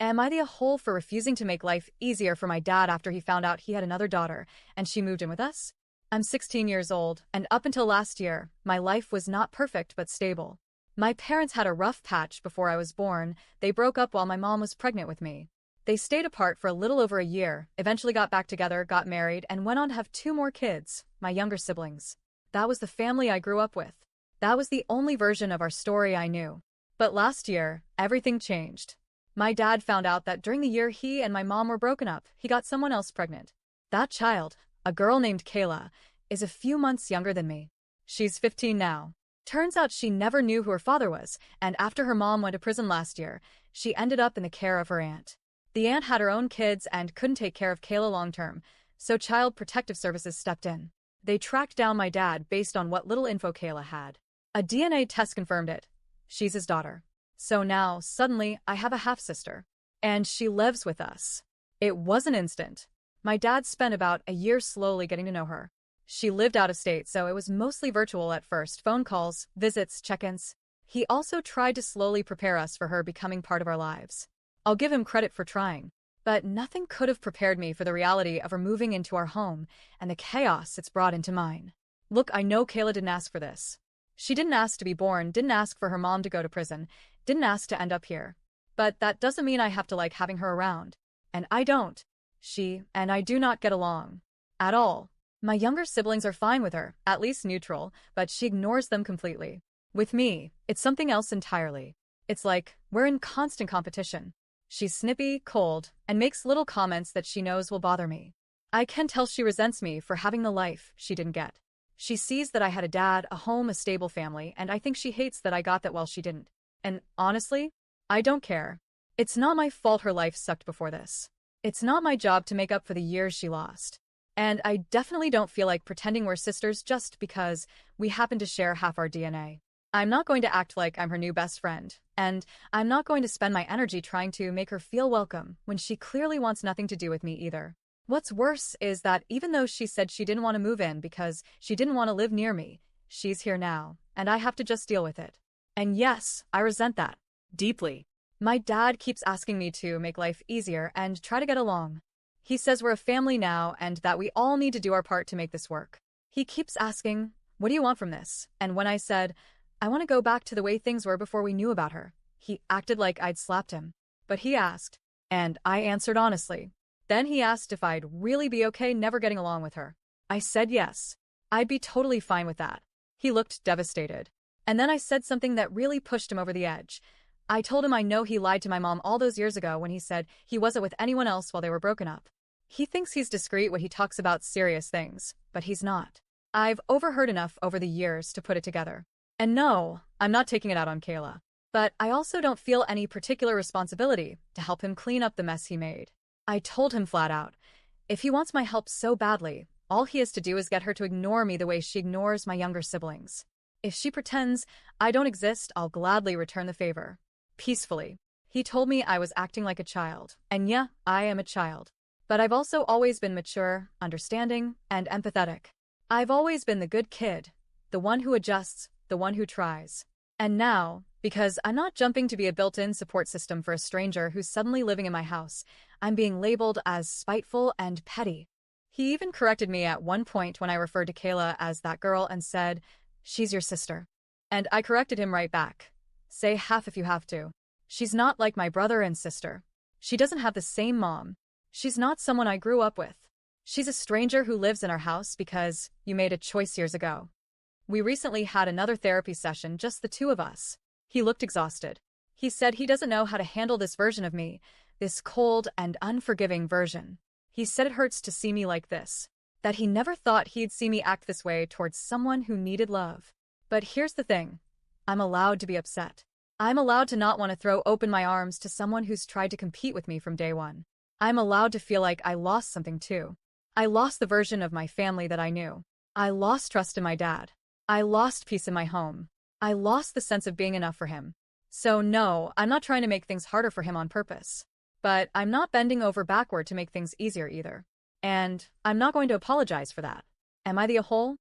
Am I the a-hole for refusing to make life easier for my dad after he found out he had another daughter and she moved in with us? I'm 16 years old, and up until last year, my life was not perfect but stable. My parents had a rough patch before I was born. They broke up while my mom was pregnant with me. They stayed apart for a little over a year, eventually got back together, got married, and went on to have two more kids, my younger siblings. That was the family I grew up with. That was the only version of our story I knew. But last year, everything changed. My dad found out that during the year he and my mom were broken up, he got someone else pregnant. That child, a girl named Kayla, is a few months younger than me. She's 15 now. Turns out she never knew who her father was, and after her mom went to prison last year, she ended up in the care of her aunt. The aunt had her own kids and couldn't take care of Kayla long term, so Child Protective Services stepped in. They tracked down my dad based on what little info Kayla had. A DNA test confirmed it. She's his daughter. So now, suddenly, I have a half-sister. And she lives with us. It wasn't instant. My dad spent about a year slowly getting to know her. She lived out of state, so it was mostly virtual at first, phone calls, visits, check-ins. He also tried to slowly prepare us for her becoming part of our lives. I'll give him credit for trying. But nothing could have prepared me for the reality of her moving into our home and the chaos it's brought into mine. Look, I know Kayla didn't ask for this. She didn't ask to be born, didn't ask for her mom to go to prison, didn't ask to end up here. But that doesn't mean I have to like having her around. And I don't. She and I do not get along. At all. My younger siblings are fine with her, at least neutral, but she ignores them completely. With me, it's something else entirely. It's like, we're in constant competition. She's snippy, cold, and makes little comments that she knows will bother me. I can tell she resents me for having the life she didn't get. She sees that I had a dad, a home, a stable family, and I think she hates that I got that while she didn't. And honestly, I don't care. It's not my fault her life sucked before this. It's not my job to make up for the years she lost. And I definitely don't feel like pretending we're sisters just because we happen to share half our DNA. I'm not going to act like I'm her new best friend, and I'm not going to spend my energy trying to make her feel welcome when she clearly wants nothing to do with me either. What's worse is that even though she said she didn't want to move in because she didn't want to live near me, she's here now, and I have to just deal with it. And yes, I resent that. Deeply. My dad keeps asking me to make life easier and try to get along. He says we're a family now and that we all need to do our part to make this work. He keeps asking, what do you want from this? And when I said, I want to go back to the way things were before we knew about her, he acted like I'd slapped him. But he asked, and I answered honestly. Then he asked if I'd really be okay never getting along with her. I said yes. I'd be totally fine with that. He looked devastated. And then I said something that really pushed him over the edge. I told him I know he lied to my mom all those years ago when he said he wasn't with anyone else while they were broken up. He thinks he's discreet when he talks about serious things, but he's not. I've overheard enough over the years to put it together. And no, I'm not taking it out on Kayla. But I also don't feel any particular responsibility to help him clean up the mess he made. I told him flat out, if he wants my help so badly, all he has to do is get her to ignore me the way she ignores my younger siblings. If she pretends I don't exist, I'll gladly return the favor. Peacefully. He told me I was acting like a child, and yeah, I am a child. But I've also always been mature, understanding, and empathetic. I've always been the good kid, the one who adjusts, the one who tries. And now, because I'm not jumping to be a built-in support system for a stranger who's suddenly living in my house, I'm being labeled as spiteful and petty. He even corrected me at one point when I referred to Kayla as that girl and said, she's your sister. And I corrected him right back. Say half if you have to. She's not like my brother and sister. She doesn't have the same mom. She's not someone I grew up with. She's a stranger who lives in our house because you made a choice years ago. We recently had another therapy session, just the two of us. He looked exhausted. He said he doesn't know how to handle this version of me, this cold and unforgiving version. He said it hurts to see me like this, that he never thought he'd see me act this way towards someone who needed love. But here's the thing. I'm allowed to be upset. I'm allowed to not want to throw open my arms to someone who's tried to compete with me from day one. I'm allowed to feel like I lost something too. I lost the version of my family that I knew. I lost trust in my dad. I lost peace in my home. I lost the sense of being enough for him. So no, I'm not trying to make things harder for him on purpose. But I'm not bending over backward to make things easier either. And I'm not going to apologize for that. Am I the a-hole?